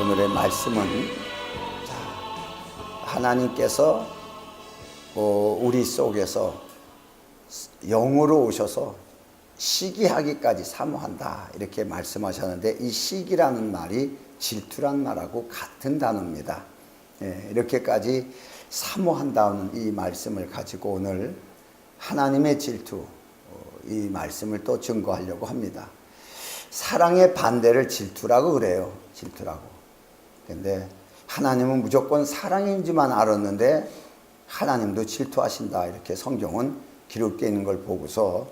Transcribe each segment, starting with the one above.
오늘의 말씀은 하나님께서 우리 속에서 영으로 오셔서 시기하기까지 사모한다 이렇게 말씀하셨는데, 이 시기라는 말이 질투란 말하고 같은 단어입니다. 이렇게까지 사모한다는 이 말씀을 가지고 오늘 하나님의 질투, 이 말씀을 또 증거하려고 합니다. 사랑의 반대를 질투라고 그래요. 질투라고. 근데 하나님은 무조건 사랑인지만 알았는데 하나님도 질투하신다 이렇게 성경은 기록되어 있는 걸 보고서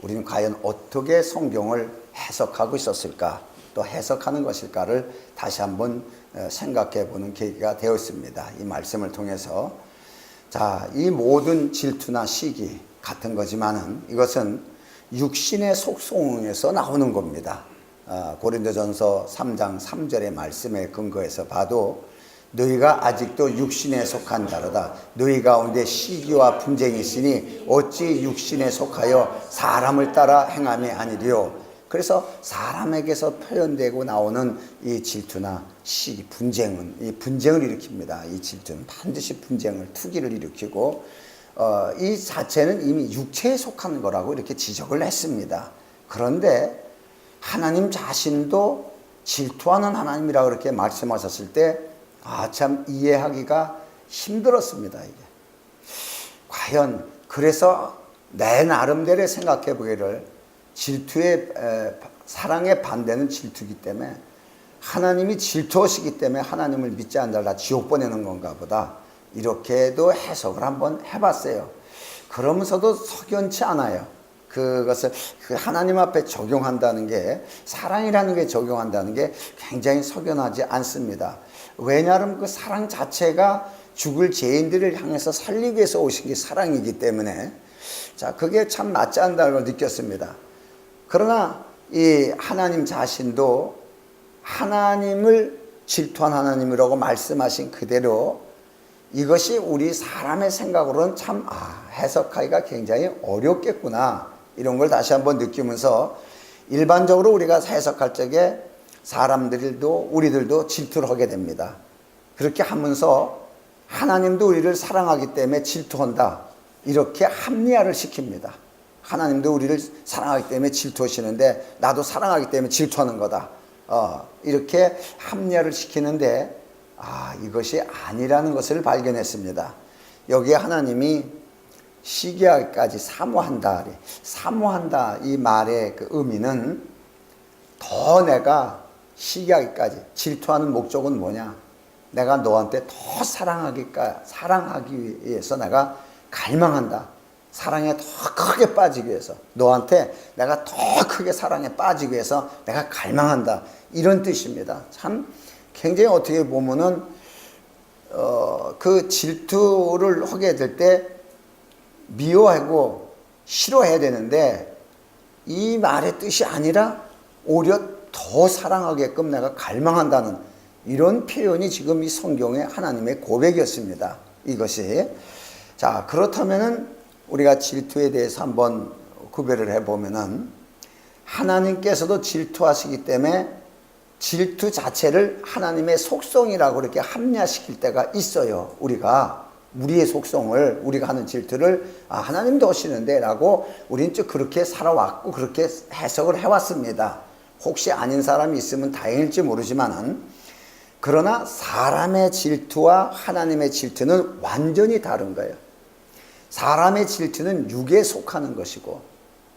우리는 과연 어떻게 성경을 해석하고 있었을까, 또 해석하는 것일까를 다시 한번 생각해 보는 계기가 되었습니다. 이 말씀을 통해서. 자, 이 모든 질투나 시기 같은 거지만은 이것은 육신의 속성에서 나오는 겁니다. 고린도전서 3장 3절의 말씀에 근거해서 봐도 너희가 아직도 육신에 속한 자로다. 너희 가운데 시기와 분쟁이 있으니 어찌 육신에 속하여 사람을 따라 행함이 아니리요. 그래서 사람에게서 표현되고 나오는 이 질투나 시기, 분쟁은 이 분쟁을 일으킵니다. 이 질투는 반드시 분쟁을, 투기를 일으키고 이 자체는 이미 육체에 속한 거라고 이렇게 지적을 했습니다. 그런데 하나님 자신도 질투하는 하나님이라고 그렇게 말씀하셨을 때 참 이해하기가 힘들었습니다. 이게 과연, 그래서 내 나름대로 생각해 보기를, 질투의 사랑의 반대는 질투이기 때문에 하나님이 질투하시기 때문에 하나님을 믿지 않는 자를 다 지옥 보내는 건가 보다, 이렇게도 해석을 한번 해봤어요. 그러면서도 석연치 않아요. 그것을 하나님 앞에 적용한다는 게, 사랑이라는 게 적용한다는 게 굉장히 석연하지 않습니다. 왜냐하면 그 사랑 자체가 죽을 죄인들을 향해서 살리기 위해서 오신 게 사랑이기 때문에, 자, 그게 참 맞지 않다는 걸 느꼈습니다. 그러나 이 하나님 자신도 하나님을 질투한 하나님이라고 말씀하신 그대로 이것이 우리 사람의 생각으로는 참 해석하기가 굉장히 어렵겠구나, 이런 걸 다시 한번 느끼면서, 일반적으로 우리가 해석할 적에 사람들도 우리들도 질투를 하게 됩니다. 그렇게 하면서 하나님도 우리를 사랑하기 때문에 질투한다, 이렇게 합리화를 시킵니다. 하나님도 우리를 사랑하기 때문에 질투하시는데 나도 사랑하기 때문에 질투하는 거다, 이렇게 합리화를 시키는데 이것이 아니라는 것을 발견했습니다. 여기에 하나님이 시기하기까지 사모한다, 사모한다, 이 말의 그 의미는 더 내가 시기하기까지, 질투하는 목적은 뭐냐, 내가 너한테 더 사랑하기 위해서 내가 갈망한다. 사랑에 더 크게 빠지기 위해서, 너한테 내가 더 크게 사랑에 빠지기 위해서 내가 갈망한다, 이런 뜻입니다. 참 굉장히 어떻게 보면은 그 질투를 하게 될 때 미워하고 싫어해야 되는데, 이 말의 뜻이 아니라 오히려 더 사랑하게끔 내가 갈망한다는 이런 표현이 지금 이 성경의 하나님의 고백이었습니다. 이것이. 자, 그렇다면은 우리가 질투에 대해서 한번 구별을 해보면은, 하나님께서도 질투하시기 때문에 질투 자체를 하나님의 속성이라고 이렇게 합리화시킬 때가 있어요. 우리의 속성을, 우리가 하는 질투를 하나님도 하시는데 라고 우리는 쭉 그렇게 살아왔고 그렇게 해석을 해왔습니다. 혹시 아닌 사람이 있으면 다행일지 모르지만은, 그러나 사람의 질투와 하나님의 질투는 완전히 다른 거예요. 사람의 질투는 육에 속하는 것이고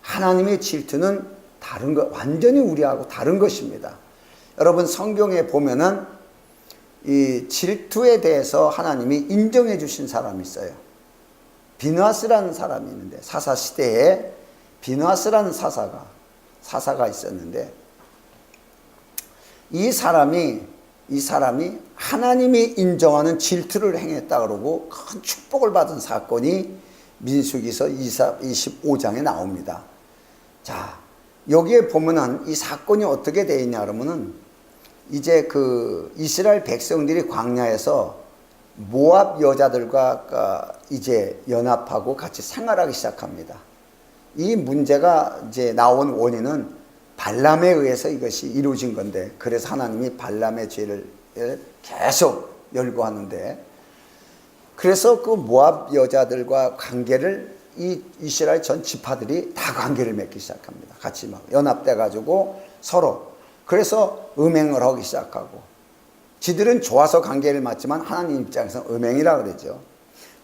하나님의 질투는 다른 것, 완전히 우리하고 다른 것입니다. 여러분, 성경에 보면은 이 질투에 대해서 하나님이 인정해 주신 사람이 있어요. 비느하스라는 사람이 있는데, 사사시대에 비느하스라는 사사가 있었는데, 이 사람이 하나님이 인정하는 질투를 행했다 그러고 큰 축복을 받은 사건이 민수기서 25장에 나옵니다. 자, 여기에 보면은 이 사건이 어떻게 되어 있냐 그러면은, 이제 그 이스라엘 백성들이 광야에서 모압 여자들과 이제 연합하고 같이 생활하기 시작합니다. 이 문제가 이제 나온 원인은 발람에 의해서 이것이 이루어진 건데, 그래서 하나님이 발람의 죄를 계속 열고 하는데, 그래서 그 모압 여자들과 관계를 이 이스라엘 전 지파들이 다 관계를 맺기 시작합니다. 같이 막 연합돼 가지고 서로. 그래서 음행을 하기 시작하고, 지들은 좋아서 관계를 맺지만 하나님 입장에서 음행이라 그러죠.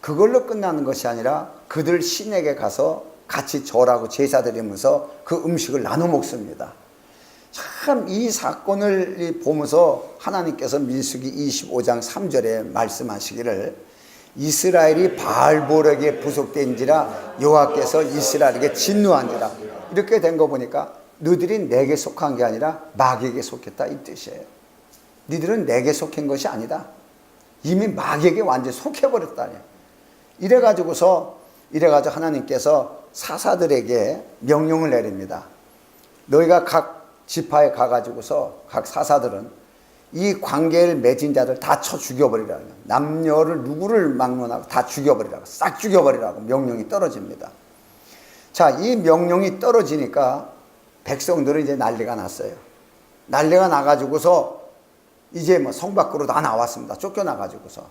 그걸로 끝나는 것이 아니라 그들 신에게 가서 같이 절하고 제사 드리면서 그 음식을 나눠 먹습니다. 참 이 사건을 보면서 하나님께서 민수기 25장 3절에 말씀하시기를 이스라엘이 바알보력에 부속된지라 여호와께서 이스라엘에게 진노한지라, 이렇게 된 거 보니까 너희들이 내게 속한 게 아니라 마귀에게 속했다, 이 뜻이에요. 너희들은 내게 속한 것이 아니다. 이미 마귀에게 완전히 속해버렸다니. 이래가지고 하나님께서 사사들에게 명령을 내립니다. 너희가 각 지파에 가가지고서 각 사사들은 이 관계를 맺은 자들 다 쳐 죽여버리라고, 남녀를 누구를 막론하고 다 죽여버리라고, 싹 죽여버리라고 명령이 떨어집니다. 자, 이 명령이 떨어지니까 백성들은 이제 난리가 났어요. 난리가 나가지고서 이제 뭐 성 밖으로 다 나왔습니다. 쫓겨나가지고서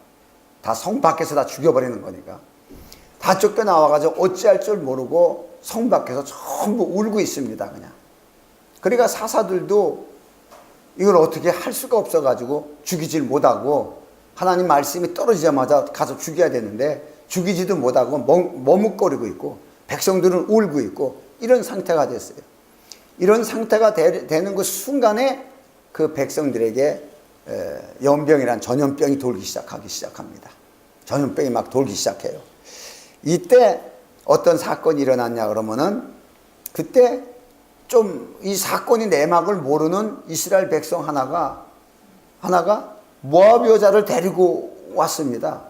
다 성 밖에서 다 죽여버리는 거니까 다 쫓겨나와가지고 어찌할 줄 모르고 성 밖에서 전부 울고 있습니다. 그냥. 그러니까 사사들도 이걸 어떻게 할 수가 없어가지고 죽이질 못하고, 하나님 말씀이 떨어지자마자 가서 죽여야 되는데 죽이지도 못하고 머뭇거리고 있고, 백성들은 울고 있고, 이런 상태가 됐어요. 이런 상태가 되는 그 순간에 그 백성들에게 연병이란 전염병이 돌기 시작합니다. 전염병이 막 돌기 시작해요. 이때 어떤 사건이 일어났냐 그러면은, 그때 좀 이 사건이 내막을 모르는 이스라엘 백성 하나가 모압 여자를 데리고 왔습니다.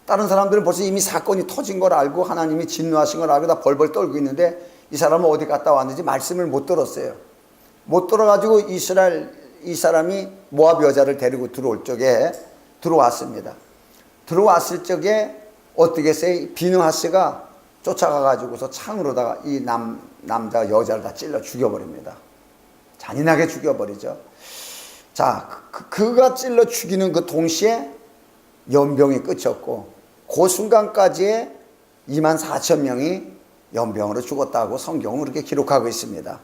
다른 사람들은 벌써 이미 사건이 터진 걸 알고 하나님이 진노하신 걸 알고 다 벌벌 떨고 있는데, 이 사람은 어디 갔다 왔는지 말씀을 못 들었어요. 못 들어가지고 이 사람이 모압 여자를 데리고 들어올 적에 들어왔습니다. 들어왔을 적에 어떻게 했어요? 비느하스가 쫓아가가지고서 창으로다가 이 남자 여자를 다 찔러 죽여버립니다. 잔인하게 죽여버리죠. 자, 그가 찔러 죽이는 그 동시에 연병이 끝이었고, 그 순간까지에 24,000명이 연병으로 죽었다고 성경은 그렇게 기록하고 있습니다.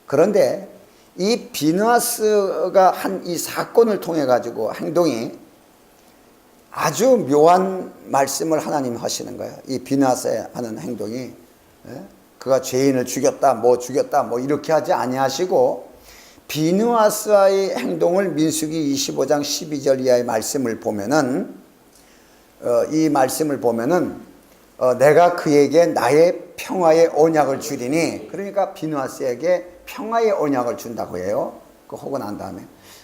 그런데 이 비느하스가 한 이 사건을 통해 가지고 행동이 아주 묘한 말씀을 하나님 하시는 거예요. 이 비느하스의 하는 행동이, 그가 죄인을 죽였다 뭐 이렇게 하지 아니하시고, 비느하스의 행동을 민수기 25장 12절 이하의 말씀을 보면은, 이 말씀을 보면은 내가 그에게 나의 평화의 언약을 주리니, 그러니까 비느하스에게 평화의 언약을 준다고 해요. 그 하고 난 다음에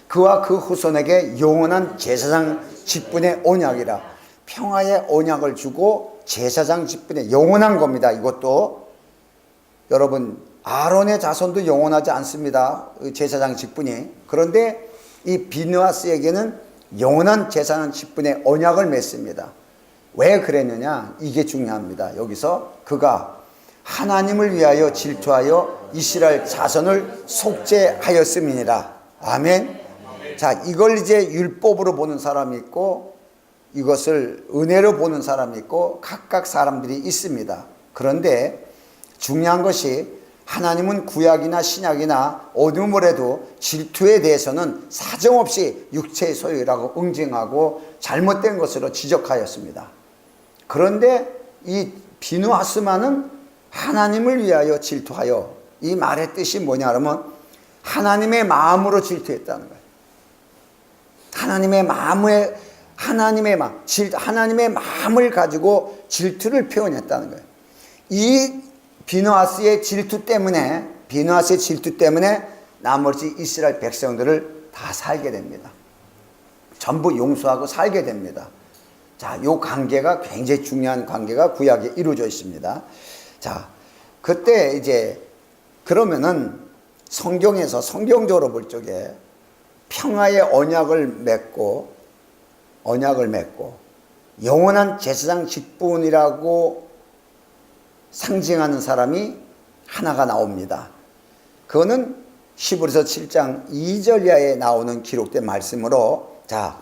그와 그 후손에게 영원한 제사장 직분의 언약이라, 평화의 언약을 주고 제사장 직분의 영원한 겁니다. 이것도 여러분, 아론의 자손도 영원하지 않습니다. 제사장 직분이. 그런데 이 비느하스에게는 영원한 제사장 직분의 언약을 맺습니다. 왜 그랬느냐? 이게 중요합니다. 여기서 그가 하나님을 위하여 질투하여 이스라엘 자손을 속죄하였음이니라. 아멘. 자, 이걸 이제 율법으로 보는 사람이 있고, 이것을 은혜로 보는 사람이 있고, 각각 사람들이 있습니다. 그런데 중요한 것이, 하나님은 구약이나 신약이나 어둠을 해도 질투에 대해서는 사정없이 육체의 소유라고 응징하고 잘못된 것으로 지적하였습니다. 그런데 이 비느하스만은 하나님을 위하여 질투하여, 이 말의 뜻이 뭐냐 그러면 하나님의 마음으로 질투했다는 거예요. 하나님의 마음을 가지고 질투를 표현했다는 거예요. 이 비느하스의 질투 때문에 나머지 이스라엘 백성들을 다 살게 됩니다. 전부 용서하고 살게 됩니다. 자, 이 관계가 굉장히 중요한 관계가 구약에 이루어져 있습니다. 자, 그때 이제 그러면은 성경에서 성경적으로 볼 적에 평화의 언약을 맺고 영원한 제사장 직분이라고 상징하는 사람이 하나가 나옵니다. 그거는 히브리서 7장 2절 이하에 나오는 기록된 말씀으로 자,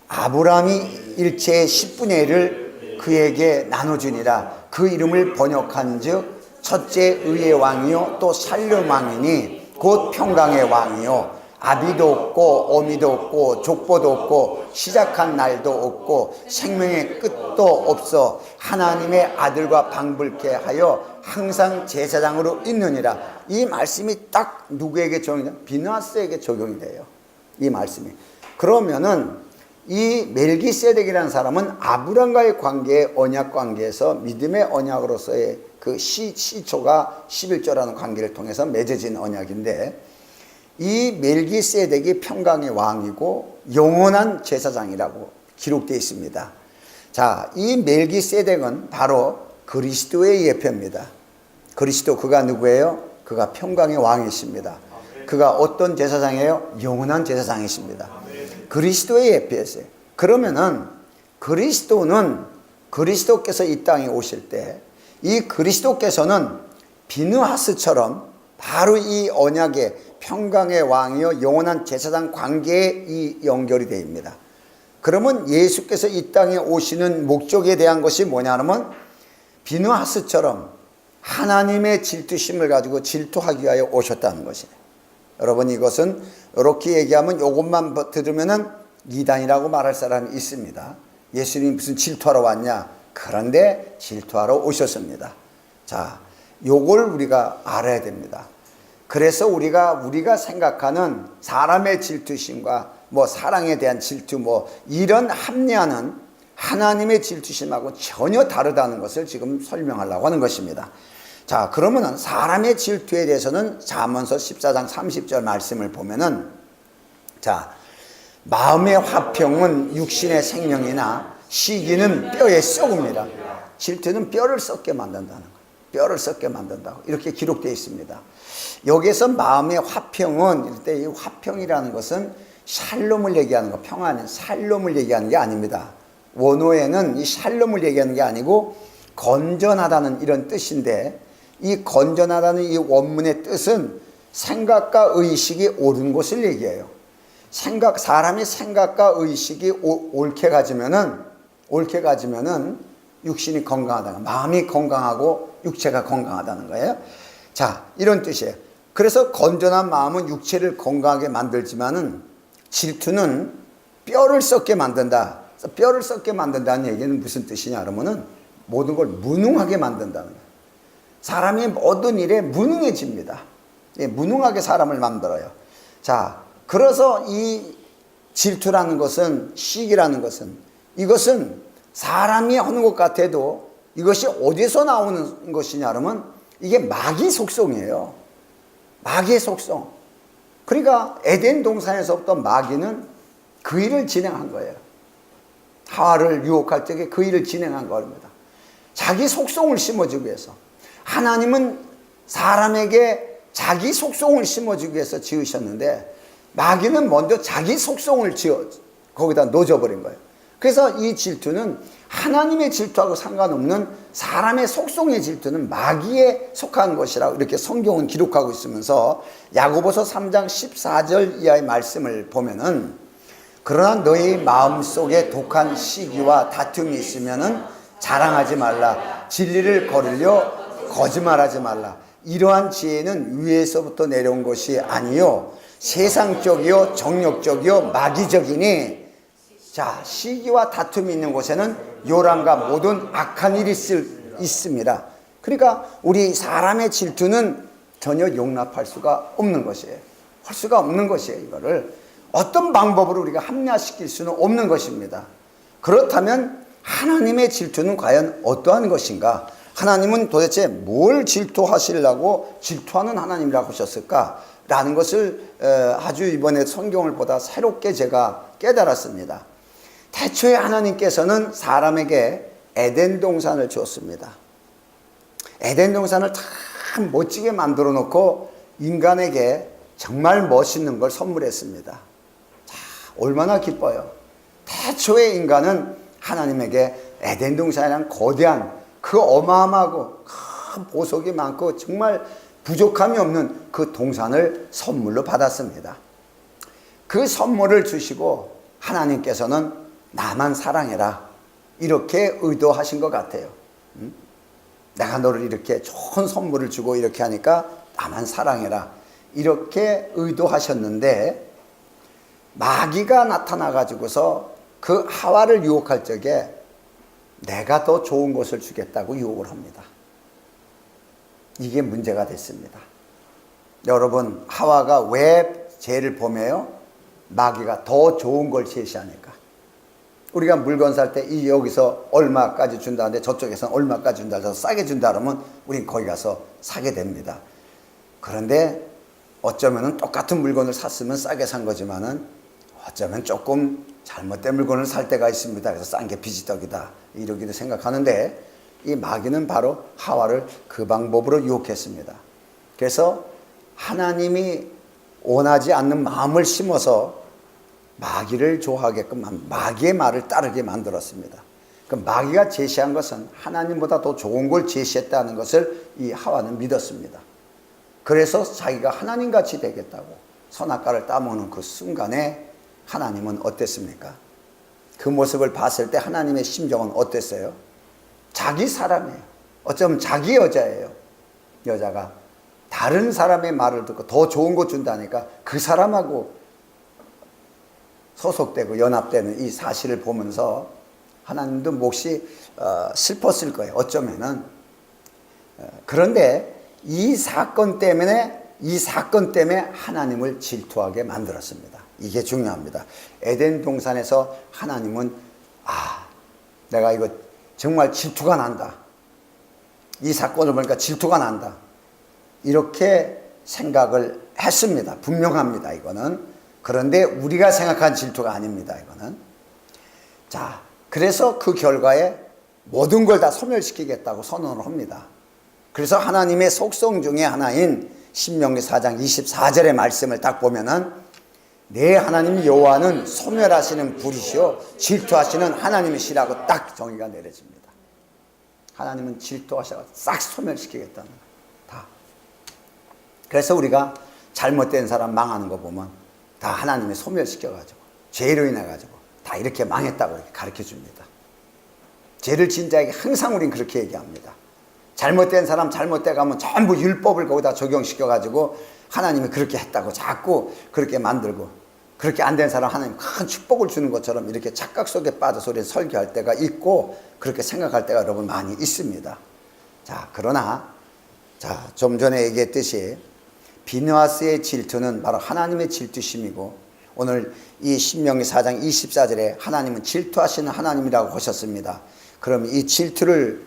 아브라함이 일체의 10분의 1을 그에게 나눠주니라. 그 이름을 번역한 즉 첫째 의의 왕이요 또 살렘 왕이니 곧 평강의 왕이요 아비도 없고 어미도 없고 족보도 없고 시작한 날도 없고 생명의 끝도 없어 하나님의 아들과 방불케 하여 항상 제사장으로 있느니라. 이 말씀이 딱 누구에게 적용이 돼요? 비느하스에게 적용이 돼요. 이 말씀이. 그러면은 이 멜기세덱이라는 사람은 아브람과의 관계의 언약 관계에서 믿음의 언약으로서의 그 시초가 11조라는 관계를 통해서 맺어진 언약인데, 이 멜기세덱이 평강의 왕이고 영원한 제사장이라고 기록되어 있습니다. 자, 이 멜기세덱은 바로 그리스도의 예표입니다. 그리스도, 그가 누구예요? 그가 평강의 왕이십니다. 그가 어떤 제사장이에요? 영원한 제사장이십니다. 그리스도의 예표였어요. 그러면은 그리스도는, 그리스도께서 이 땅에 오실 때 이 그리스도께서는 비느하스처럼 바로 이 언약의 평강의 왕이요 영원한 제사장 관계에 이 연결이 됩니다. 그러면 예수께서 이 땅에 오시는 목적에 대한 것이 뭐냐면 비느하스처럼 하나님의 질투심을 가지고 질투하기 위하여 오셨다는 것이에요. 여러분, 이것은 이렇게 얘기하면 이것만 들으면은 이단이라고 말할 사람이 있습니다. 예수님이 무슨 질투하러 왔냐? 그런데 질투하러 오셨습니다. 자, 요걸 우리가 알아야 됩니다. 그래서 우리가 생각하는 사람의 질투심과 뭐 사랑에 대한 질투 뭐 이런 합리화는 하나님의 질투심하고 전혀 다르다는 것을 지금 설명하려고 하는 것입니다. 자, 그러면은 사람의 질투에 대해서는 잠언서 14장 30절 말씀을 보면은, 자, 마음의 화평은 육신의 생명이나 시기는 뼈의 썩음이라. 질투는 뼈를 썩게 만든다는 거예요. 뼈를 썩게 만든다고 이렇게 기록되어 있습니다. 여기서 마음의 화평은, 이럴 때 이 화평이라는 것은 샬롬을 얘기하는 거, 평안은 샬롬을 얘기하는 게 아닙니다. 원어에는 이 샬롬을 얘기하는 게 아니고 건전하다는 이런 뜻인데, 이 건전하다는 이 원문의 뜻은 생각과 의식이 옳은 것을 얘기해요. 사람이 생각과 의식이 옳게 가지면은 육신이 건강하다는, 마음이 건강하고 육체가 건강하다는 거예요. 자, 이런 뜻이에요. 그래서 건전한 마음은 육체를 건강하게 만들지만은 질투는 뼈를 썩게 만든다. 뼈를 썩게 만든다는 얘기는 무슨 뜻이냐 그러면은 모든 걸 무능하게 만든다는 거예요. 사람이 모든 일에 무능해집니다. 예, 무능하게 사람을 만들어요. 자, 그래서 이 질투라는 것은, 시기라는 것은, 이것은 사람이 하는 것 같아도 이것이 어디서 나오는 것이냐 그러면 이게 마귀 속성이에요. 마귀의 속성. 그러니까 에덴 동산에서부터 마귀는 그 일을 진행한 거예요. 하와를 유혹할 적에 그 일을 진행한 겁니다. 자기 속성을 심어주기 위해서. 하나님은 사람에게 자기 속성을 심어주기 위해서 지으셨는데 마귀는 먼저 자기 속성을 거기다 넣어버린 거예요. 그래서 이 질투는 하나님의 질투하고 상관없는 사람의 속성의 질투는 마귀에 속한 것이라고 이렇게 성경은 기록하고 있으면서 야고보서 3장 14절 이하의 말씀을 보면은, 그러나 너희 마음속에 독한 시기와 다툼이 있으면은 자랑하지 말라. 진리를 거르려 거짓말하지 말라. 이러한 지혜는 위에서부터 내려온 것이 아니요 세상적이요 정욕적이요 마귀적이니. 자, 시기와 다툼이 있는 곳에는 요란과 모든 악한 일이 있습니다. 그러니까 우리 사람의 질투는 전혀 용납할 수가 없는 것이에요. 할 수가 없는 것이에요. 이거를 어떤 방법으로 우리가 합리화시킬 수는 없는 것입니다. 그렇다면 하나님의 질투는 과연 어떠한 것인가? 하나님은 도대체 뭘 질투하시려고 질투하는 하나님이라고 하셨을까? 라는 것을 아주 이번에 성경을 보다 새롭게 제가 깨달았습니다. 태초에 하나님께서는 사람에게 에덴 동산을 주었습니다. 에덴 동산을 참 멋지게 만들어 놓고 인간에게 정말 멋있는 걸 선물했습니다. 자, 얼마나 기뻐요. 태초에 인간은 하나님에게 에덴 동산이란 거대한 그 어마어마하고 큰 보석이 많고 정말 부족함이 없는 그 동산을 선물로 받았습니다. 그 선물을 주시고 하나님께서는 나만 사랑해라 이렇게 의도하신 것 같아요. 내가 너를 이렇게 좋은 선물을 주고 이렇게 하니까 나만 사랑해라 이렇게 의도하셨는데, 마귀가 나타나 가지고서 그 하와를 유혹할 적에 내가 더 좋은 것을 주겠다고 유혹을 합니다. 이게 문제가 됐습니다. 여러분, 하와가 왜 죄를 범해요? 마귀가 더 좋은 걸 제시하니까. 우리가 물건 살 때 이 여기서 얼마까지 준다는데 저쪽에서는 얼마까지 준다 해서 싸게 준다 그러면 우린 거기 가서 사게 됩니다. 그런데 어쩌면 똑같은 물건을 샀으면 싸게 산 거지만은 어쩌면 조금 잘못된 물건을 살 때가 있습니다. 그래서 싼 게 비지떡이다 이러기도 생각하는데, 이 마귀는 바로 하와를 그 방법으로 유혹했습니다. 그래서 하나님이 원하지 않는 마음을 심어서 마귀를 좋아하게끔 마귀의 말을 따르게 만들었습니다. 그 마귀가 제시한 것은 하나님보다 더 좋은 걸 제시했다는 것을 이 하와는 믿었습니다. 그래서 자기가 하나님같이 되겠다고 선악과를 따먹는 그 순간에 하나님은 어땠습니까? 그 모습을 봤을 때 하나님의 심정은 어땠어요? 자기 사람이에요. 어쩌면 자기 여자예요. 여자가 다른 사람의 말을 듣고 더 좋은 거 준다니까 그 사람하고 소속되고 연합되는 이 사실을 보면서 하나님도 몹시 슬펐을 거예요. 어쩌면은. 그런데 이 사건 때문에 하나님을 질투하게 만들었습니다. 이게 중요합니다. 에덴 동산에서 하나님은 내가 이거 정말 질투가 난다. 이 사건을 보니까 질투가 난다. 이렇게 생각을 했습니다. 분명합니다. 이거는. 그런데 우리가 생각한 질투가 아닙니다. 이거는. 자, 그래서 그 결과에 모든 걸 다 소멸시키겠다고 선언을 합니다. 그래서 하나님의 속성 중에 하나인 신명기 4장 24절의 말씀을 딱 보면은 내 하나님 여호와는 소멸하시는 불이시오 질투하시는 하나님이시라고 딱 정의가 내려집니다. 하나님은 질투하셔서 싹 소멸시키겠다는 거예요. 다. 그래서 우리가 잘못된 사람 망하는 거 보면 다 하나님이 소멸시켜가지고 죄로 인해가지고 다 이렇게 망했다고 이렇게 가르쳐 줍니다. 죄를 지은 자에게 항상 우린 그렇게 얘기합니다. 잘못된 사람 잘못돼 가면 전부 율법을 거기다 적용시켜가지고 하나님이 그렇게 했다고 자꾸 그렇게 만들고, 그렇게 안 된 사람 하나님 큰 축복을 주는 것처럼 이렇게 착각 속에 빠져서 우리 설교할 때가 있고 그렇게 생각할 때가 여러분 많이 있습니다. 자, 그러나 좀 전에 얘기했듯이 비느하스의 질투는 바로 하나님의 질투심이고, 오늘 이 신명기 4장 24절에 하나님은 질투하시는 하나님이라고 하셨습니다. 그럼 이 질투를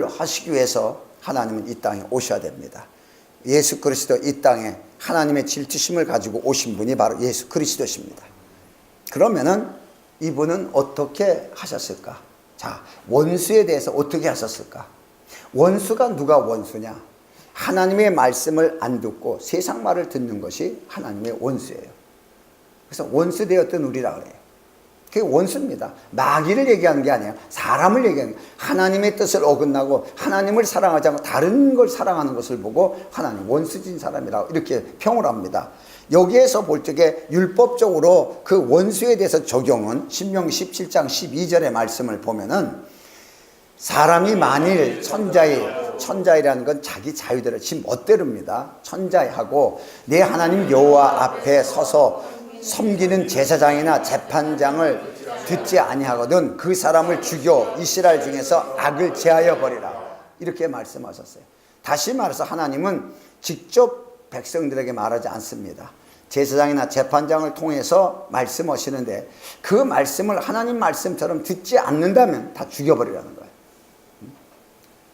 하시기 위해서 하나님은 이 땅에 오셔야 됩니다. 예수 그리스도 이 땅에 하나님의 질투심을 가지고 오신 분이 바로 예수 그리스도십니다. 그러면은 이분은 어떻게 하셨을까? 자, 원수에 대해서 어떻게 하셨을까? 원수가 누가 원수냐? 하나님의 말씀을 안 듣고 세상 말을 듣는 것이 하나님의 원수예요. 그래서 원수 되었던 우리라 그래요. 그게 원수입니다. 마귀를 얘기하는 게 아니에요. 사람을 얘기하는 거예요. 하나님의 뜻을 어긋나고 하나님을 사랑하지 않고 다른 걸 사랑하는 것을 보고 하나님 원수진 사람이라고 이렇게 평을 합니다. 여기에서 볼 적에 율법적으로 그 원수에 대해서 적용은 신명기 17장 12절의 말씀을 보면은, 사람이 만일 천자이라는 건 자기 자유대로 지 멋대로입니다. 천자하고 내 하나님 여호와 앞에 서서 섬기는 제사장이나 재판장을 듣지 아니하거든 그 사람을 죽여 이스라엘 중에서 악을 제하여 버리라, 이렇게 말씀하셨어요. 다시 말해서 하나님은 직접 백성들에게 말하지 않습니다. 제사장이나 재판장을 통해서 말씀하시는데 그 말씀을 하나님 말씀처럼 듣지 않는다면 다 죽여버리라는 거예요.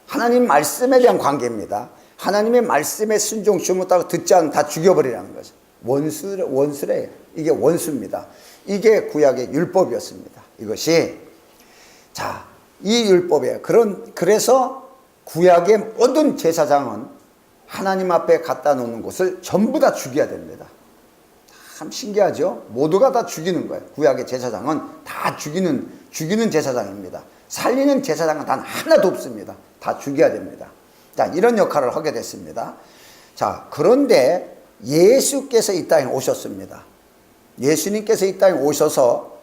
하나님 말씀에 대한 관계입니다. 하나님의 말씀에 순종치 못하고 듣지 않으면 다 죽여버리라는 거죠. 원수래. 이게 원수입니다. 이게 구약의 율법이었습니다. 이것이. 자, 이 율법이에요. 그래서 구약의 모든 제사장은 하나님 앞에 갖다 놓는 것을 전부 다 죽여야 됩니다. 참 신기하죠? 모두가 다 죽이는 거예요. 구약의 제사장은 다 죽이는 제사장입니다. 살리는 제사장은 단 하나도 없습니다. 다 죽여야 됩니다. 자, 이런 역할을 하게 됐습니다. 자, 그런데 예수께서 이 땅에 오셨습니다. 예수님께서 이 땅에 오셔서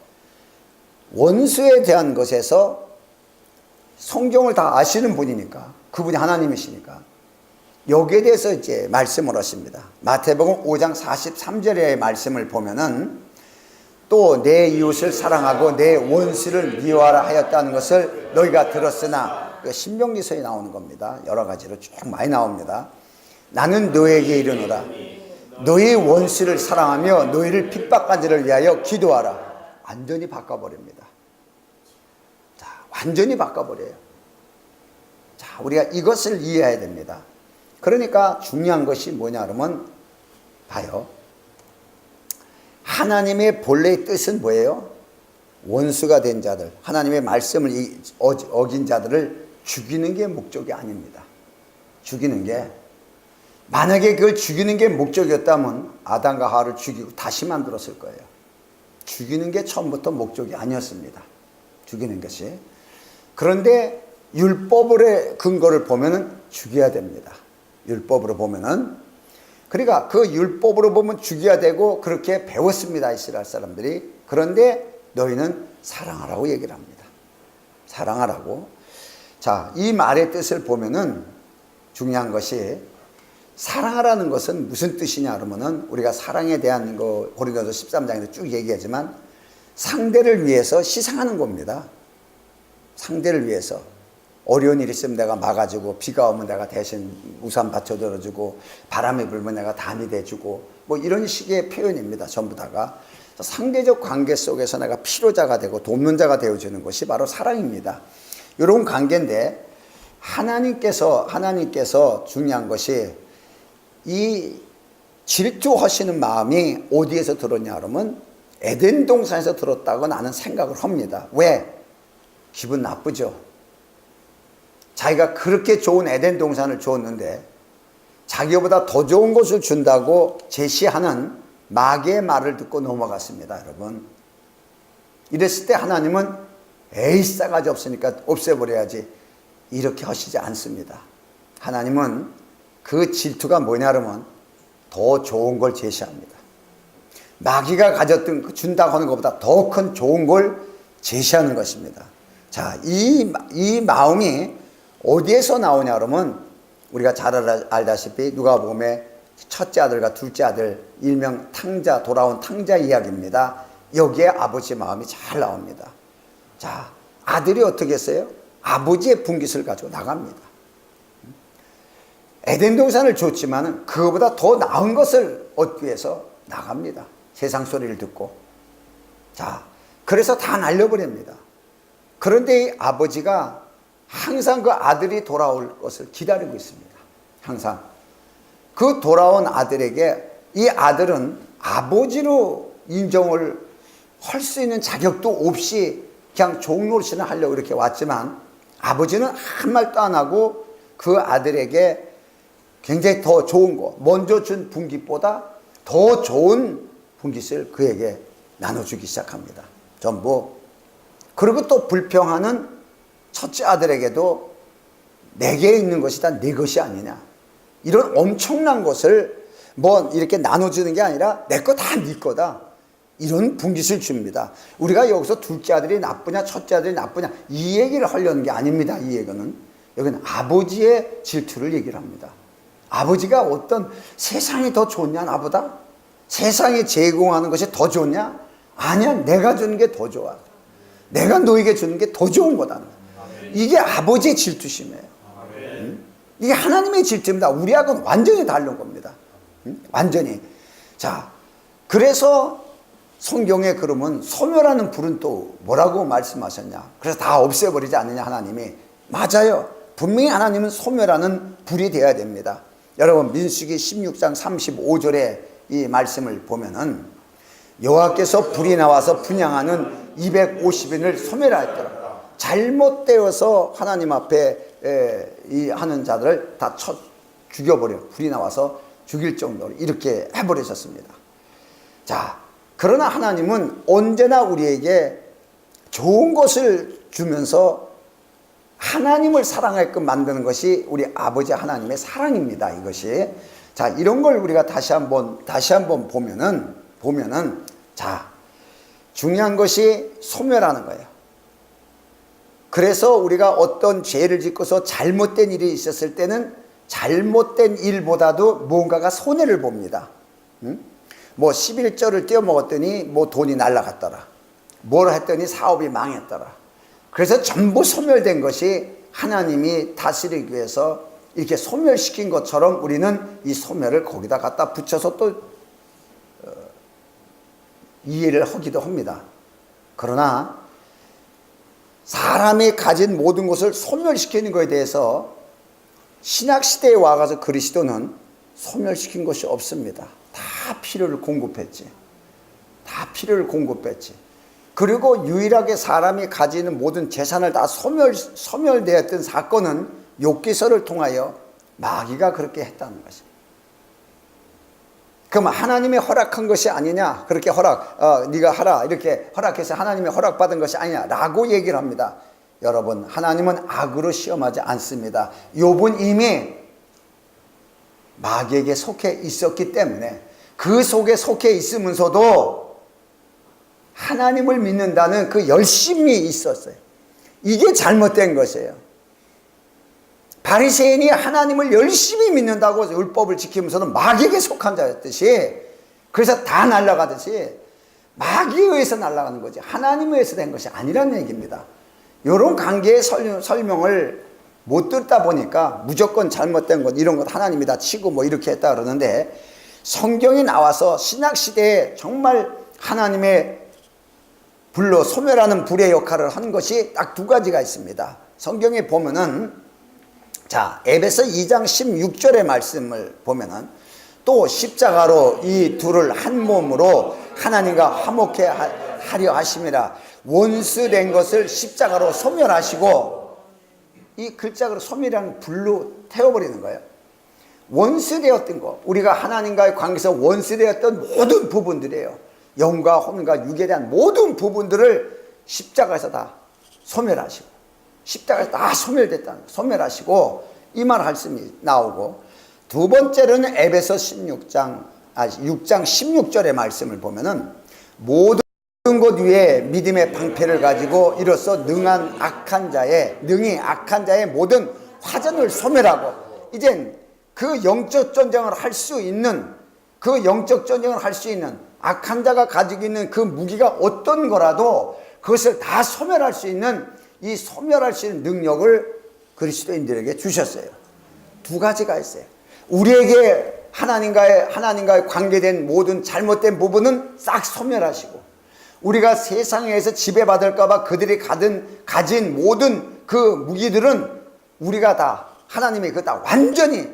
원수에 대한 것에서 성경을 다 아시는 분이니까, 그분이 하나님이시니까 여기에 대해서 이제 말씀을 하십니다. 마태복음 5장 43절의 말씀을 보면은 또 내 이웃을 사랑하고 내 원수를 미워하라 하였다는 것을 너희가 들었으나, 신명기서에 나오는 겁니다. 여러 가지로 쭉 많이 나옵니다. 나는 너에게 이르노라, 너희 원수를 사랑하며 너희를 핍박한 자를 위하여 기도하라. 완전히 바꿔버립니다. 자, 완전히 바꿔버려요. 자, 우리가 이것을 이해해야 됩니다. 그러니까 중요한 것이 뭐냐 그러면, 봐요. 하나님의 본래의 뜻은 뭐예요? 원수가 된 자들, 하나님의 말씀을 어긴 자들을 죽이는 게 목적이 아닙니다. 죽이는 게, 만약에 그걸 죽이는 게 목적이었다면 아담과 하와를 죽이고 다시 만들었을 거예요. 죽이는 게 처음부터 목적이 아니었습니다. 죽이는 것이. 그런데 율법의 근거를 보면은 죽여야 됩니다. 율법으로 보면은. 그러니까 그 율법으로 보면 죽여야 되고 그렇게 배웠습니다, 이스라엘 사람들이. 그런데 너희는 사랑하라고 얘기를 합니다. 사랑하라고. 자, 이 말의 뜻을 보면은 중요한 것이, 사랑하라는 것은 무슨 뜻이냐 그러면은, 우리가 사랑에 대한 거 고린도서 13장에서 쭉 얘기하지만 상대를 위해서 희생하는 겁니다. 상대를 위해서. 어려운 일 있으면 내가 막아주고, 비가 오면 내가 대신 우산 받쳐들어주고, 바람이 불면 내가 담이 돼주고, 뭐 이런 식의 표현입니다. 전부 다가. 상대적 관계 속에서 내가 필요자가 되고 돕는 자가 되어주는 것이 바로 사랑입니다. 이런 관계인데, 하나님께서 중요한 것이, 이 질투하시는 마음이 어디에서 들었냐 그러면 에덴 동산에서 들었다고 나는 생각을 합니다. 왜? 기분 나쁘죠. 자기가 그렇게 좋은 에덴 동산을 주었는데 자기보다 더 좋은 것을 준다고 제시하는 마귀의 말을 듣고 넘어갔습니다, 여러분. 이랬을 때 하나님은 에이 싸가지 없으니까 없애버려야지, 이렇게 하시지 않습니다. 하나님은 그 질투가 뭐냐 그러면 더 좋은 걸 제시합니다. 마귀가 가졌던 준다고 하는 것보다 더 큰 좋은 걸 제시하는 것입니다. 자, 이 마음이 어디에서 나오냐 그러면, 우리가 잘 알다시피 누가복음에 첫째 아들과 둘째 아들, 일명 탕자, 돌아온 탕자 이야기입니다. 여기에 아버지 마음이 잘 나옵니다. 자, 아들이 어떻게 했어요? 아버지의 분깃을 가지고 나갑니다. 에덴 동산을 줬지만 그거보다 더 나은 것을 얻기 위해서 나갑니다. 세상 소리를 듣고. 자, 그래서 다 날려버립니다. 그런데 이 아버지가 항상 그 아들이 돌아올 것을 기다리고 있습니다. 항상. 그 돌아온 아들에게, 이 아들은 아버지로 인정을 할 수 있는 자격도 없이 그냥 종노릇을 하려고 이렇게 왔지만, 아버지는 한 말도 안 하고 그 아들에게 굉장히 더 좋은 거, 먼저 준 분깃보다 더 좋은 분깃을 그에게 나눠주기 시작합니다. 전부. 그리고 또 불평하는 첫째 아들에게도 내게 있는 것이 다 네 것이 아니냐, 이런 엄청난 것을 뭐 이렇게 나눠주는 게 아니라 내 거 다 네 거다, 이런 분깃을 줍니다. 우리가 여기서 둘째 아들이 나쁘냐 첫째 아들이 나쁘냐 이 얘기를 하려는 게 아닙니다. 이 얘기는, 여기는 아버지의 질투를 얘기를 합니다. 아버지가 어떤 세상이 더 좋냐 나보다? 세상이 제공하는 것이 더 좋냐? 아니야, 내가 주는 게 더 좋아. 내가 너에게 주는 게 더 좋은 거다. 이게 아버지의 질투심이에요. 이게 하나님의 질투입니다. 우리하고는 완전히 다른 겁니다. 완전히. 자, 그래서 성경에 그러면 소멸하는 불은 또 뭐라고 말씀하셨냐? 그래서 다 없애버리지 않느냐 하나님이. 맞아요. 분명히 하나님은 소멸하는 불이 되어야 됩니다. 여러분, 민수기 16장 35절에 이 말씀을 보면은, 여호와께서 불이 나와서 분향하는 250인을 소멸하였더라. 잘못되어서 하나님 앞에 이 하는 자들을 다 죽여버려. 불이 나와서 죽일 정도로 이렇게 해버리셨습니다. 자, 그러나 하나님은 언제나 우리에게 좋은 것을 주면서 하나님을 사랑하게끔 만드는 것이 우리 아버지 하나님의 사랑입니다. 이것이. 자, 이런 걸 우리가 다시 한번 보면은 자, 중요한 것이 소멸하는 거예요. 그래서 우리가 어떤 죄를 짓고서 잘못된 일이 있었을 때는 잘못된 일보다도 무언가가 손해를 봅니다. 뭐 11조를 떼어먹었더니 뭐 돈이 날라갔더라. 뭘 했더니 사업이 망했더라. 그래서 전부 소멸된 것이 하나님이 다스리기 위해서 이렇게 소멸시킨 것처럼 우리는 이 소멸을 거기다 갖다 붙여서 또 이해를 하기도 합니다. 그러나 사람이 가진 모든 것을 소멸시키는 것에 대해서 신약시대에 와가서 그리스도는 소멸시킨 것이 없습니다. 다 필요를 공급했지. 다 필요를 공급했지. 그리고 유일하게 사람이 가지는 모든 재산을 다 소멸되었던 사건은 욥기서를 통하여 마귀가 그렇게 했다는 것입니다. 그럼 하나님이 허락한 것이 아니냐? 그렇게 네가 하라 이렇게 허락해서 하나님이 허락받은 것이 아니냐? 라고 얘기를 합니다. 여러분, 하나님은 악으로 시험하지 않습니다. 욥은 이미 마귀에게 속해 있었기 때문에 그 속에 속해 있으면서도 하나님을 믿는다는 그 열심이 있었어요. 이게 잘못된 것이에요. 바리새인이 하나님을 열심히 믿는다고 율법을 지키면서는 마귀에게 속한 자였듯이, 그래서 다 날아가듯이 마귀에 의해서 날아가는 거지 하나님에 의해서 된 것이 아니라는 얘기입니다. 이런 관계의 설명을 못 듣다 보니까 무조건 잘못된 것 이런 것 하나님이 다 치고 뭐 이렇게 했다 그러는데, 성경이 나와서 신약시대에 정말 하나님의 불로 소멸하는 불의 역할을 한 것이 딱 두 가지가 있습니다. 성경에 보면은, 자, 에베소 2장 16절의 말씀을 보면은, 또 십자가로 이 둘을 한 몸으로 하나님과 화목해 하려 하심이라. 원수된 것을 십자가로 소멸하시고, 이 글자로 소멸이라는 불로 태워버리는 거예요. 원수되었던 거, 우리가 하나님과의 관계에서 원수되었던 모든 부분들이에요. 영과 혼과 육에 대한 모든 부분들을 십자가에서 다 소멸하시고, 십자가에서 다 소멸됐다는, 소멸하시고, 이 말 말씀이 나오고, 두 번째로는 에베소 6장 16절의 말씀을 보면은, 모든 것 위에 믿음의 방패를 가지고 이로써 능히 악한 자의 모든 화전을 소멸하고, 이젠 그 영적 전쟁을 할 수 있는, 악한 자가 가지고 있는 그 무기가 어떤 거라도 그것을 다 소멸할 수 있는, 이 소멸할 수 있는 능력을 그리스도인들에게 주셨어요. 두 가지가 있어요. 우리에게 하나님과의 관계된 모든 잘못된 부분은 싹 소멸하시고, 우리가 세상에서 지배받을까 봐 그들이 가진 모든 그 무기들은 우리가 다 하나님이 그거 다 완전히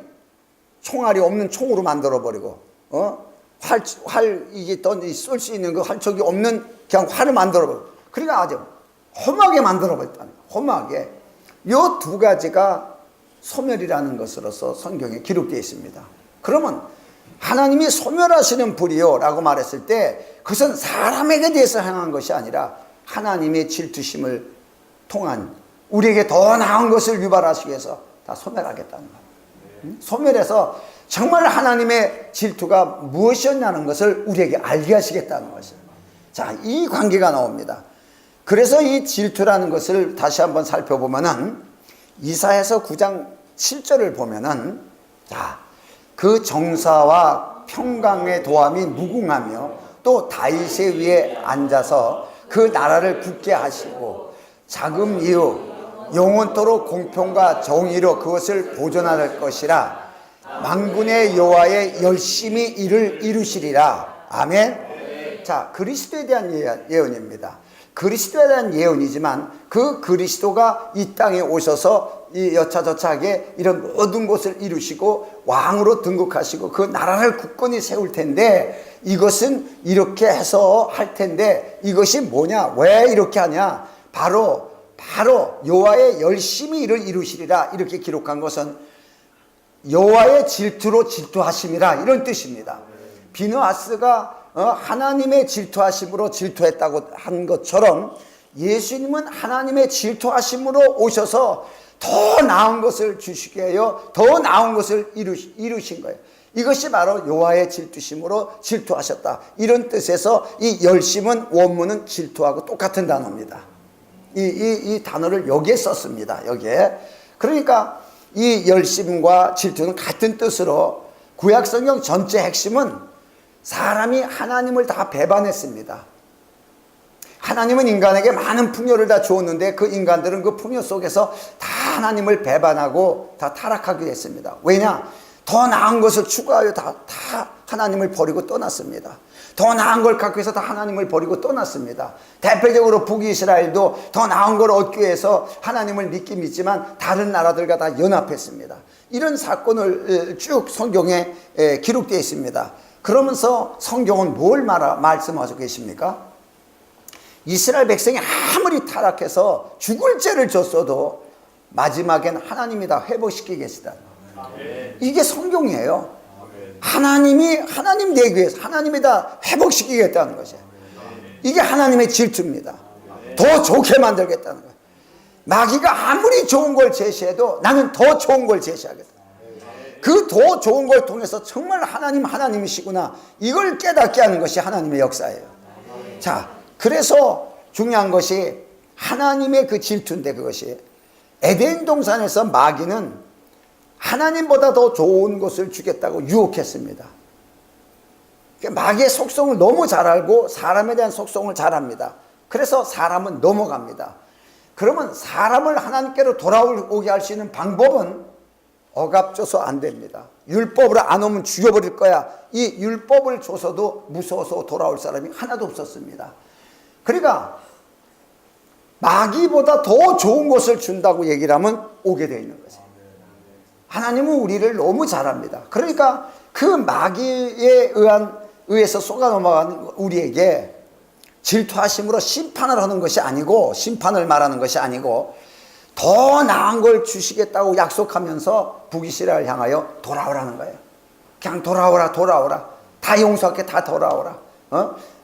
총알이 없는 총으로 만들어버리고, 이게 쏠 수 있는 그 활촉이 없는 그냥 활을 만들어버리고, 그러니까 아주 험하게 만들어버렸다는 거예요. 험하게. 이 두 가지가 소멸이라는 것으로서 성경에 기록되어 있습니다. 그러면 하나님이 소멸하시는 불이요 라고 말했을 때, 그것은 사람에게 대해서 향한 것이 아니라 하나님의 질투심을 통한, 우리에게 더 나은 것을 유발하시기 위해서 다 소멸하겠다는 거예요. 소멸해서 정말 하나님의 질투가 무엇이었냐는 것을 우리에게 알게 하시겠다는 것이에요. 자, 이 관계가 나옵니다. 그래서 이 질투라는 것을 다시 한번 살펴보면은, 이사야서 9장 7절을 보면은, 자, 그 정사와 평강의 도함이 무궁하며 또 다윗의 위에 앉아서 그 나라를 굳게 하시고 자금 이후 영원토록 공평과 정의로 그것을 보존할 것이라. 만군의 여호와의 열심히 이를 이루시리라. 아멘. 자, 그리스도에 대한 예언입니다. 그리스도에 대한 예언이지만, 그 그리스도가 이 땅에 오셔서 이 여차저차하게 이런 모든 것을 이루시고 왕으로 등극하시고 그 나라를 굳건히 세울 텐데, 이것은 이렇게 해서 할 텐데, 이것이 뭐냐, 왜 이렇게 하냐, 바로 여호와의 열심히 이를 이루시리라. 이렇게 기록한 것은 여호와의 질투로 질투하심이라, 이런 뜻입니다. 비느하스가 하나님의 질투하심으로 질투했다고 한 것처럼, 예수님은 하나님의 질투하심으로 오셔서 더 나은 것을 주시게 하여 더 나은 것을 이루신 거예요. 이것이 바로 여호와의 질투심으로 질투하셨다, 이런 뜻에서 이 열심은 원문은 질투하고 똑같은 단어입니다. 이 단어를 여기에 썼습니다. 여기에. 그러니까 이 열심과 질투는 같은 뜻으로 구약성경 전체 핵심은 사람이 하나님을 다 배반했습니다. 하나님은 인간에게 많은 풍요를 다 주었는데 그 인간들은 그 풍요 속에서 다 하나님을 배반하고 다 타락하게 됐습니다. 왜냐? 더 나은 것을 추구하여 다 하나님을 버리고 떠났습니다. 더 나은 걸 갖기 위해서 다 하나님을 버리고 떠났습니다. 대표적으로 북이스라엘도 더 나은 걸 얻기 위해서 하나님을 믿긴 믿지만 다른 나라들과 다 연합했습니다. 이런 사건을 쭉 성경에 기록되어 있습니다. 그러면서 성경은 뭘 말씀하고 계십니까? 이스라엘 백성이 아무리 타락해서 죽을 죄를 졌어도 마지막엔 하나님이 다 회복시키겠다. 이게 성경이에요. 하나님이 하나님 되기 위해서 하나님이 다 회복시키겠다는 것이에요. 이게 하나님의 질투입니다. 더 좋게 만들겠다는 거예요. 마귀가 아무리 좋은 걸 제시해도 나는 더 좋은 걸 제시하겠다. 그 더 좋은 걸 통해서 정말 하나님이시구나, 이걸 깨닫게 하는 것이 하나님의 역사예요. 자, 그래서 중요한 것이 하나님의 그 질투인데, 그것이 에덴 동산에서 마귀는 하나님보다 더 좋은 것을 주겠다고 유혹했습니다. 마귀의 속성을 너무 잘 알고 사람에 대한 속성을 잘 압니다. 그래서 사람은 넘어갑니다. 그러면 사람을 하나님께로 돌아오게 할 수 있는 방법은 억압줘서 안 됩니다. 율법으로 안 오면 죽여버릴 거야, 이 율법을 줘서도 무서워서 돌아올 사람이 하나도 없었습니다. 그러니까 마귀보다 더 좋은 것을 준다고 얘기를 하면 오게 되어 있는 거죠. 하나님은 우리를 너무 잘 압니다. 그러니까 그 마귀에 의해서 속아 넘어간 우리에게 질투하심으로 심판을 하는 것이 아니고, 심판을 말하는 것이 아니고, 더 나은 걸 주시겠다고 약속하면서 북이스라엘 향하여 돌아오라는 거예요. 그냥 돌아오라. 다 용서할게, 다 돌아오라.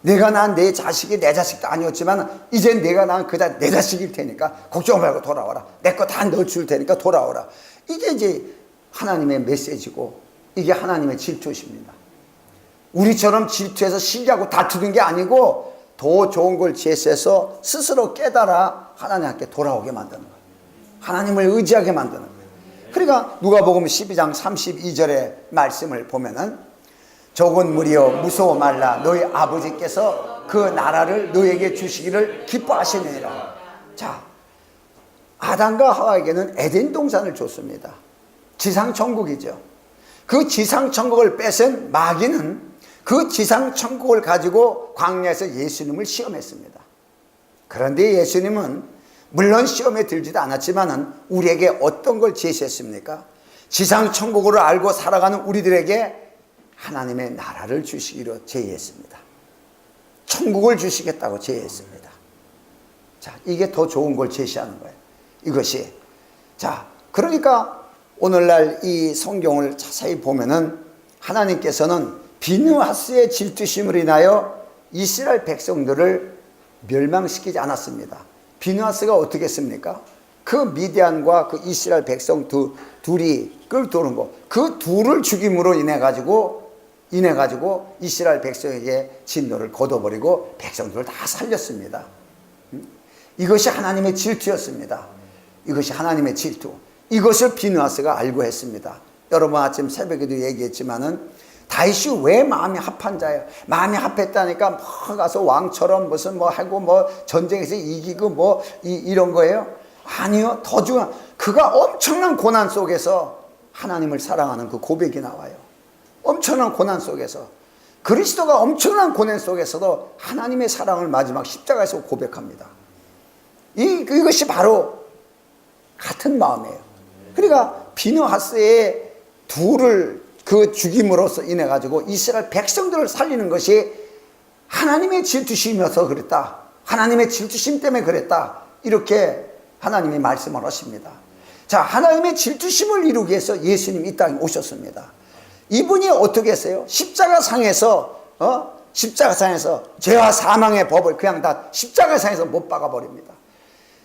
내가 낳은 내 자식이 내 자식도 아니었지만 이젠 내가 낳은 그다 내 자식일 테니까 걱정 말고 돌아와라. 내 거 다 넣어줄 테니까 돌아오라. 이게 이제 하나님의 메시지고, 이게 하나님의 질투십니다. 우리처럼 질투해서 시기하고 다투는 게 아니고 더 좋은 걸 제시해서 스스로 깨달아 하나님께 돌아오게 만드는 거예요. 하나님을 의지하게 만드는 거예요. 그러니까 누가복음 12장 32절의 말씀을 보면은 적은 무리여 무서워 말라, 너희 아버지께서 그 나라를 너희에게 주시기를 기뻐하시느니라. 자, 아담과 하와에게는 에덴 동산을 줬습니다. 지상천국이죠. 그 지상천국을 뺏은 마귀는 그 지상천국을 가지고 광야에서 예수님을 시험했습니다. 그런데 예수님은 물론 시험에 들지도 않았지만 우리에게 어떤 걸 제시했습니까? 지상천국으로 알고 살아가는 우리들에게 하나님의 나라를 주시기로 제의했습니다. 천국을 주시겠다고 제의했습니다. 자, 이게 더 좋은 걸 제시하는 거예요. 이것이. 자, 그러니까 오늘날 이 성경을 자세히 보면은 하나님께서는 비느하스의 질투심을 인하여 이스라엘 백성들을 멸망시키지 않았습니다. 비느하스가 어떻게 했습니까? 그 미디안과 그 이스라엘 백성 둘이 끌도는 거, 그 둘을 죽임으로 인해 가지고 이스라엘 백성에게 진노를 거둬버리고 백성들을 다 살렸습니다. 이것이 하나님의 질투였습니다. 이것이 하나님의 질투. 이것을 비느하스가 알고 했습니다. 여러분 아침 새벽에도 얘기했지만은 다윗이 왜 마음이 합한 자예요? 마음이 합했다니까 뭐 가서 왕처럼 무슨 뭐 하고 뭐 전쟁에서 이기고 뭐 이런 거예요? 아니요. 더 중요한, 그가 엄청난 고난 속에서 하나님을 사랑하는 그 고백이 나와요. 엄청난 고난 속에서, 그리스도가 엄청난 고난 속에서도 하나님의 사랑을 마지막 십자가에서 고백합니다. 이것이 바로 같은 마음이에요. 그러니까 비느하스의 둘을 그 죽임으로써 인해 가지고 이스라엘 백성들을 살리는 것이 하나님의 질투심이어서 그랬다, 하나님의 질투심 때문에 그랬다, 이렇게 하나님이 말씀을 하십니다. 자, 하나님의 질투심을 이루기 위해서 예수님이 이 땅에 오셨습니다. 이분이 어떻게 했어요? 십자가상에서 죄와 사망의 법을 그냥 다 십자가상에서 못 박아버립니다.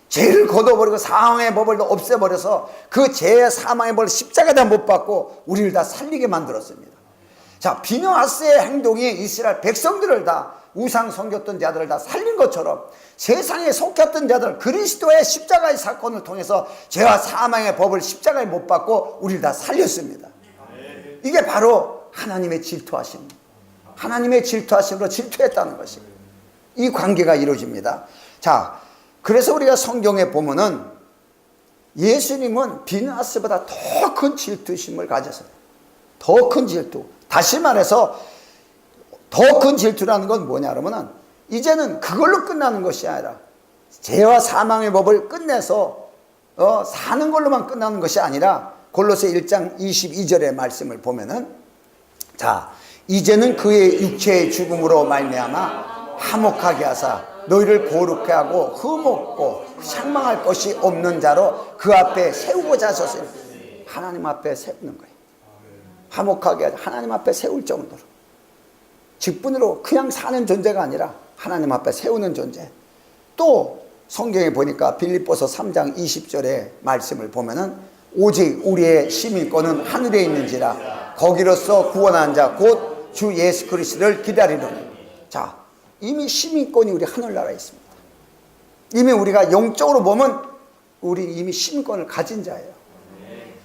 죄를 걷어버리고 사망의 법을 없애버려서 그 죄의 사망의 법을 십자가에다 못 박고 우리를 다 살리게 만들었습니다. 자, 비느하스의 행동이 이스라엘 백성들을 다 우상 섬겼던 자들을 다 살린 것처럼 세상에 속했던 자들 그리스도의 십자가의 사건을 통해서 죄와 사망의 법을 십자가에 못 박고 우리를 다 살렸습니다. 이게 바로 하나님의 질투하심, 하나님의 질투하심으로 질투했다는 것입니다. 이 관계가 이루어집니다. 자, 그래서 우리가 성경에 보면은 예수님은 비느하스보다 더 큰 질투심을 가졌어요. 더 큰 질투. 다시 말해서 더 큰 질투라는 건 뭐냐 그러면은 이제는 그걸로 끝나는 것이 아니라 죄와 사망의 법을 끝내서 사는 걸로만 끝나는 것이 아니라 골로새 1장 22절의 말씀을 보면은 자, 이제는 그의 육체의 죽음으로 말미암아 화목하게 하사 너희를 거룩해 하고 흠없고 상망할 것이 없는 자로 그 앞에 세우고자 하셨어요. 하나님 앞에 세우는 거예요. 화목하게 하자. 하나님 앞에 세울 정도로. 직분으로 그냥 사는 존재가 아니라 하나님 앞에 세우는 존재. 또 성경에 보니까 빌립보서 3장 20절의 말씀을 보면은 오직 우리의 시민권은 하늘에 있는지라 거기로서 구원한 자 곧 주 예수 그리스도를 기다리노니. 자, 이미 시민권이 우리 하늘나라에 있습니다. 이미 우리가 영적으로 보면 우리 이미 시민권을 가진 자예요.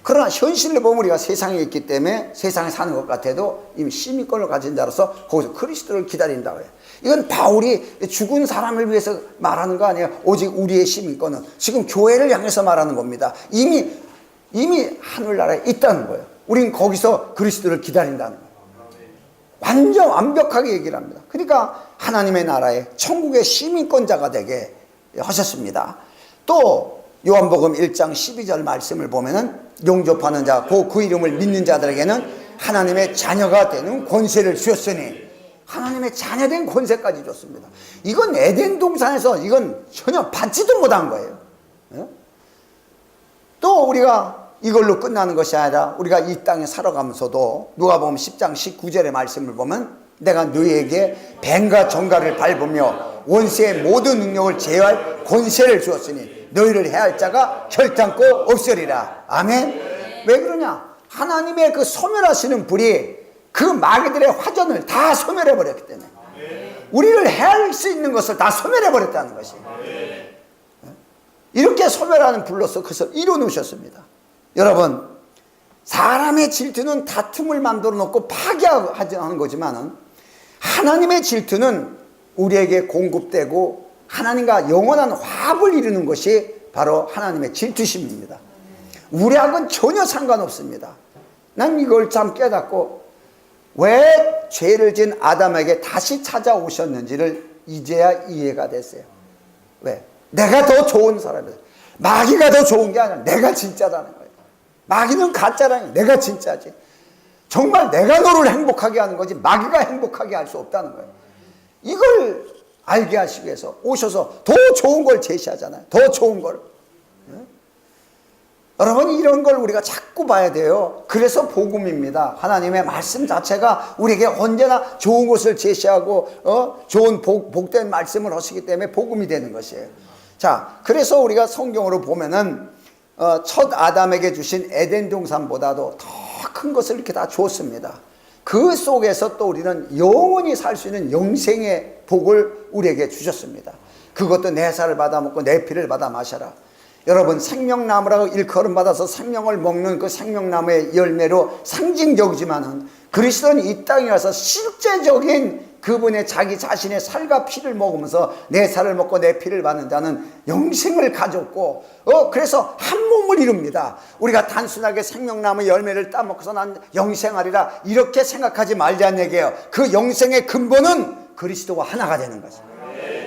그러나 현실로 보면 우리가 세상에 있기 때문에 세상에 사는 것 같아도 이미 시민권을 가진 자로서 거기서 그리스도를 기다린다고 해요. 이건 바울이 죽은 사람을 위해서 말하는 거 아니에요. 오직 우리의 시민권은 지금 교회를 향해서 말하는 겁니다. 이미 하늘나라에 있다는 거예요. 우린 거기서 그리스도를 기다린다는 거예요. 완전 완벽하게 얘기를 합니다. 그러니까 하나님의 나라에 천국의 시민권자가 되게 하셨습니다. 또 요한복음 1장 12절 말씀을 보면은 용접하는 자, 그 이름을 믿는 자들에게는 하나님의 자녀가 되는 권세를 주셨으니 하나님의 자녀된 권세까지 줬습니다. 이건 에덴 동산에서 이건 전혀 받지도 못한 거예요. 또 우리가 이걸로 끝나는 것이 아니라 우리가 이 땅에 살아가면서도 누가복음 10장 19절의 말씀을 보면 내가 너희에게 뱀과 정갈을 밟으며 원수의 모든 능력을 제어할 권세를 주었으니 너희를 해할 자가 결단코 없으리라. 아멘. 왜 그러냐? 하나님의 그 소멸하시는 불이 그 마귀들의 화전을 다 소멸해 버렸기 때문에 우리를 해할 수 있는 것을 다 소멸해 버렸다는 것이에요. 이렇게 소멸하는 불로서 그것을 이루어 놓으셨습니다. 여러분, 사람의 질투는 다툼을 만들어 놓고 파괴하는 거지만은 하나님의 질투는 우리에게 공급되고 하나님과 영원한 화합을 이루는 것이 바로 하나님의 질투심입니다. 우리하고는 전혀 상관없습니다. 난 이걸 참 깨닫고 왜 죄를 지은 아담에게 다시 찾아오셨는지를 이제야 이해가 됐어요. 왜? 내가 더 좋은 사람이다. 마귀가 더 좋은 게 아니라 내가 진짜라는 거예요. 마귀는 가짜라니 내가 진짜지. 정말 내가 너를 행복하게 하는 거지 마귀가 행복하게 할 수 없다는 거예요. 이걸 알게 하시기 위해서 오셔서 더 좋은 걸 제시하잖아요. 더 좋은 걸. 여러분, 이런 걸 우리가 자꾸 봐야 돼요. 그래서 복음입니다. 하나님의 말씀 자체가 우리에게 언제나 좋은 것을 제시하고 좋은 복된 말씀을 하시기 때문에 복음이 되는 것이에요. 자, 그래서 우리가 성경으로 보면은 첫 아담에게 주신 에덴 동산보다도 더 큰 것을 이렇게 다 주었습니다. 그 속에서 또 우리는 영원히 살 수 있는 영생의 복을 우리에게 주셨습니다. 그것도 내 살을 받아 먹고 내 피를 받아 마셔라. 여러분, 생명나무라고 일컬음 받아서 생명을 먹는 그 생명나무의 열매로 상징적이지만은 그리스도는 이 땅에 와서 실제적인 그분의 자기 자신의 살과 피를 먹으면서 내 살을 먹고 내 피를 받는 자는 영생을 가졌고 그래서 한 몸을 이룹니다. 우리가 단순하게 생명나무 열매를 따먹고서 난 영생하리라 이렇게 생각하지 말자는 얘기예요. 그 영생의 근본은 그리스도가 하나가 되는 거죠.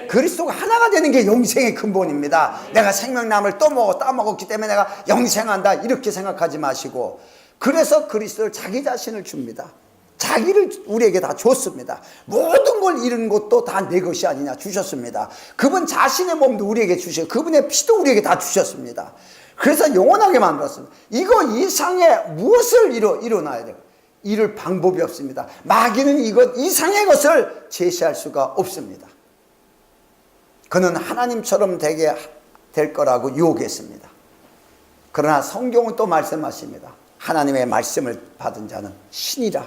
그리스도가 하나가 되는 게 영생의 근본입니다. 내가 생명나무를 따먹었기 때문에 내가 영생한다 이렇게 생각하지 마시고, 그래서 그리스도를 자기 자신을 줍니다. 자기를 우리에게 다 줬습니다. 모든 걸 잃은 것도 다 내 것이 아니냐 주셨습니다. 그분 자신의 몸도 우리에게 주셨고 그분의 피도 우리에게 다 주셨습니다. 그래서 영원하게 만들었습니다. 이거 이상의 무엇을 이뤄놔야 돼요? 이룰 방법이 없습니다. 마귀는 이것 이상의 것을 제시할 수가 없습니다. 그는 하나님처럼 되게 될 거라고 유혹했습니다. 그러나 성경은 또 말씀하십니다. 하나님의 말씀을 받은 자는 신이라.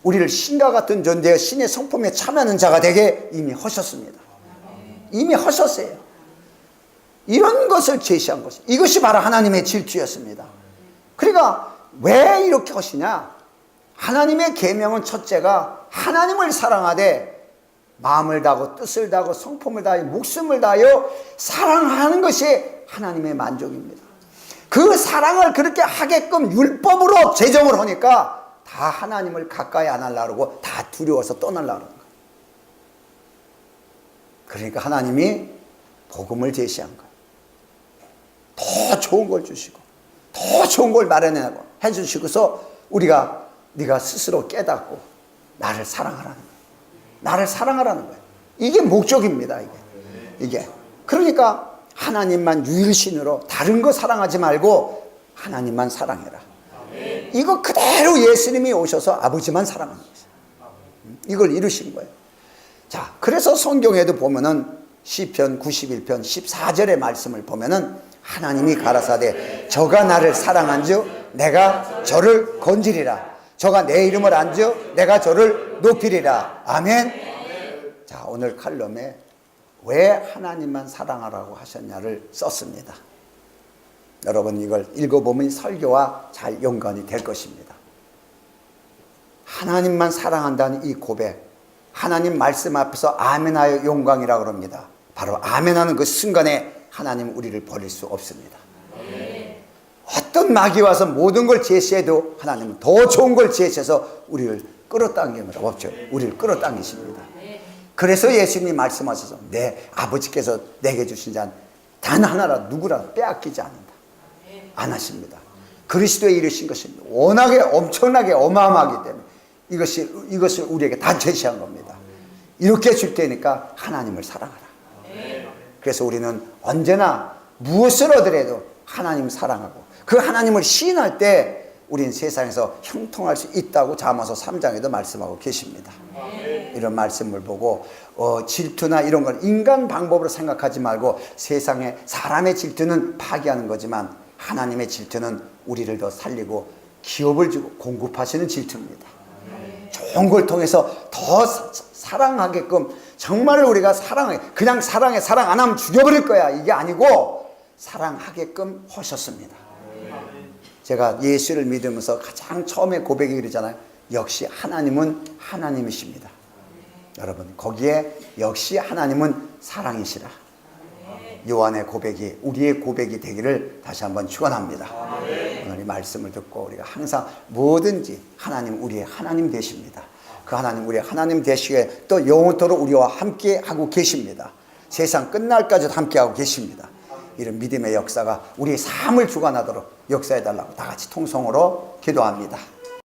우리를 신과 같은 존재여 신의 성품에 참여하는 자가 되게 이미 하셨습니다. 이미 하셨어요. 이런 것을 제시한 것이, 이것이 바로 하나님의 질투였습니다. 그러니까 왜 이렇게 하시냐? 하나님의 계명은 첫째가 하나님을 사랑하되 마음을 다하고 뜻을 다하고 성품을 다하여 목숨을 다하여 사랑하는 것이 하나님의 만족입니다. 그 사랑을 그렇게 하게끔 율법으로 제정을 하니까 다 하나님을 가까이 안 하려고 그러고 다 두려워서 떠나려고 하는 거예요. 그러니까 하나님이 복음을 제시한 거예요. 더 좋은 걸 주시고 더 좋은 걸 마련하고 해주시고서 네가 스스로 깨닫고 나를 사랑하라는 거예요. 나를 사랑하라는 거예요. 이게 목적입니다. 이게. 그러니까 하나님만 유일신으로 다른 거 사랑하지 말고 하나님만 사랑해라. 이거 그대로 예수님이 오셔서 아버지만 사랑하는 거예요. 이걸 이루신 거예요. 자, 그래서 성경에도 보면은 시편 91편 14절의 말씀을 보면은 하나님이 가라사대 저가 나를 사랑한즉 내가 저를 건지리라. 저가 내 이름을 안즉 내가 저를 높이리라. 아멘. 자, 오늘 칼럼에 왜 하나님만 사랑하라고 하셨냐를 썼습니다. 여러분 이걸 읽어보면 설교와 잘 연관이 될 것입니다. 하나님만 사랑한다는 이 고백, 하나님 말씀 앞에서 아멘하여 영광이라고 합니다. 바로 아멘하는 그 순간에 하나님 우리를 버릴 수 없습니다. 어떤 마귀 와서 모든 걸 제시해도 하나님은 더 좋은 걸 제시해서 우리를 끌어당기는 거 없죠. 우리를 끌어당기십니다. 그래서 예수님이 말씀하셔서 내 아버지께서 내게 주신 자는 단 하나라 누구라 빼앗기지 않는다. 안 하십니다. 그리스도에 이르신 것이 워낙에 엄청나게 어마어마하기 때문에 이것을 우리에게 다 제시한 겁니다. 이렇게 줄 테니까 하나님을 사랑하라. 그래서 우리는 언제나 무엇을 얻으래도 하나님 사랑하고 그 하나님을 시인할 때 우리는 세상에서 형통할 수 있다고 자모서 3장에도 말씀하고 계십니다. 이런 말씀을 보고 질투나 이런 건 인간 방법으로 생각하지 말고 세상에 사람의 질투는 파괴하는 거지만 하나님의 질투는 우리를 더 살리고 기업을 주고 공급하시는 질투입니다. 좋은 걸 통해서 더 사랑하게끔 정말 우리가 사랑해 그냥 사랑해 사랑 안 하면 죽여버릴 거야 이게 아니고 사랑하게끔 하셨습니다. 제가 예수를 믿으면서 가장 처음에 고백이 그러잖아요. 역시 하나님은 하나님이십니다. 여러분 거기에 역시 하나님은 사랑이시라. 요한의 고백이 우리의 고백이 되기를 다시 한번 축원합니다. 오늘 이 말씀을 듣고 우리가 항상 뭐든지 하나님 우리의 하나님 되십니다. 그 하나님 우리의 하나님 되시기에 또 영원토록 우리와 함께 하고 계십니다. 세상 끝날까지도 함께 하고 계십니다. 이런 믿음의 역사가 우리의 삶을 주관하도록 역사해달라고 다 같이 통성으로 기도합니다.